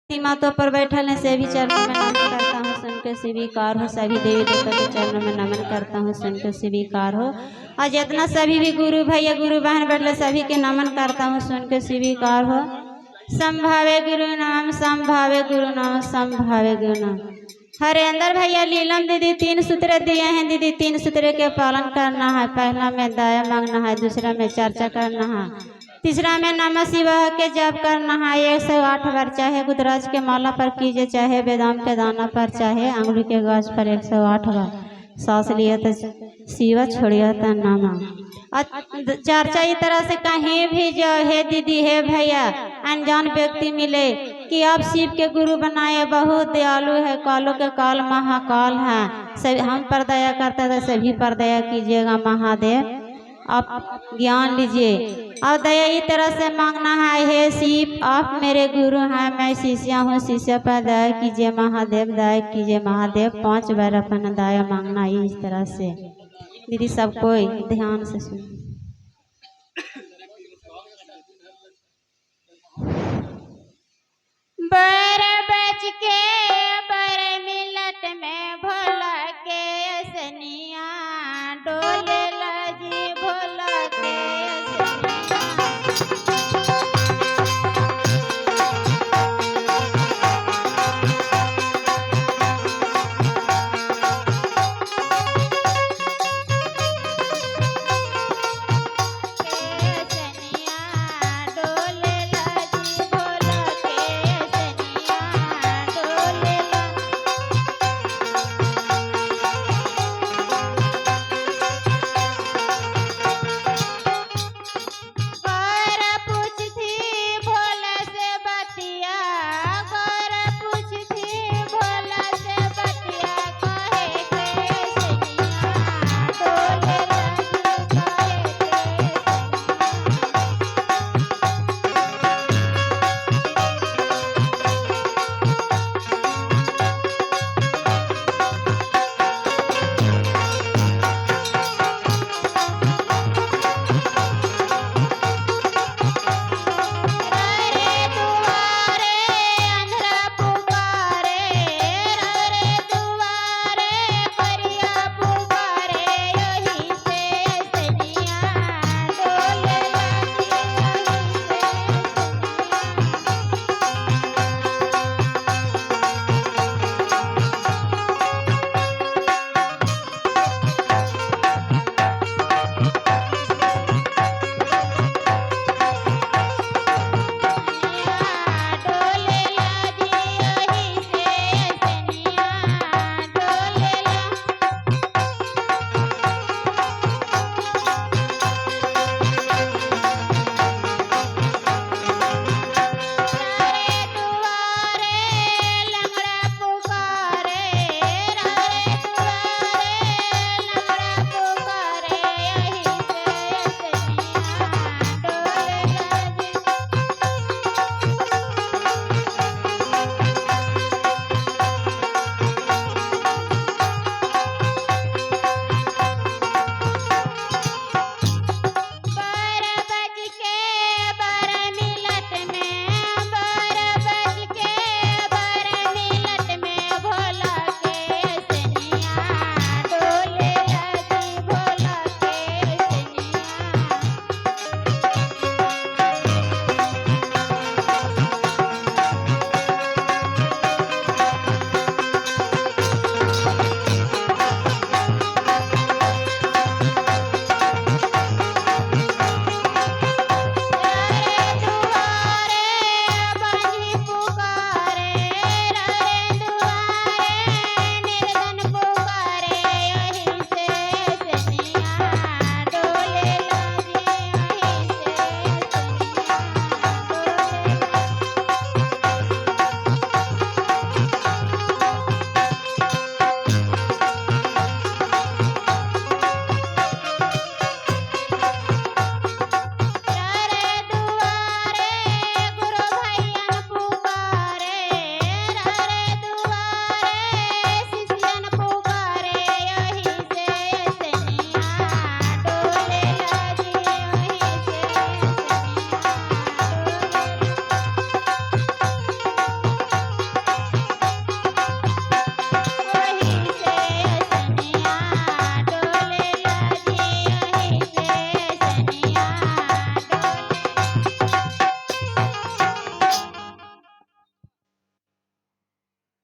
मातों पर बैठल है सभी चरणों में नमन करता हूँ, सुन के स्वीकार हो। सभी देवी देवता के चरणों में नमन करता हूँ, सुन के स्वीकार हो। और जितना सभी भी गुरु भैया गुरु बहन बैठे सभी के नमन करता हूँ, सुन के स्वीकार हो। संभावे गुरु नाम, संभावे गुरु नाम, संभावे गुरु नाम। हरेंद्र भैया लीलम दीदी 3 सूत्र दिए हैं दीदी। 3 सूत्र के पालन करना है। पहला में दया मांगना है, दूसरा में चर्चा करना है, तीसरा में नमः शिवाय के जप करना है 108 बार। चाहे गुदराज के माला पर कीजिए, चाहे बेदाम के दाना पर, चाहे अंगुली के गाछ पर 108 बार। सांस लिया तो शिवा, छोड़िया तो नामा। चर्चा इस तरह से कहीं भी जो है दीदी है भैया अनजान व्यक्ति मिले कि आप शिव के गुरु बनाए, बहुत दयालु है, कालों के काल महाकाल है, सभी हम पर दया करते थे, सभी पर दया कीजिएगा महादेव। आप ज्ञान लीजिए और दया इस तरह से मांगना है, हे शिव आप मेरे गुरु हैं, मैं शिष्या हूँ, शिष्य पर दया कीजिए महादेव, दया कीजिए महादेव। 5 बार अपना दया मांगना है इस तरह से दीदी। सब कोई ध्यान से सुन।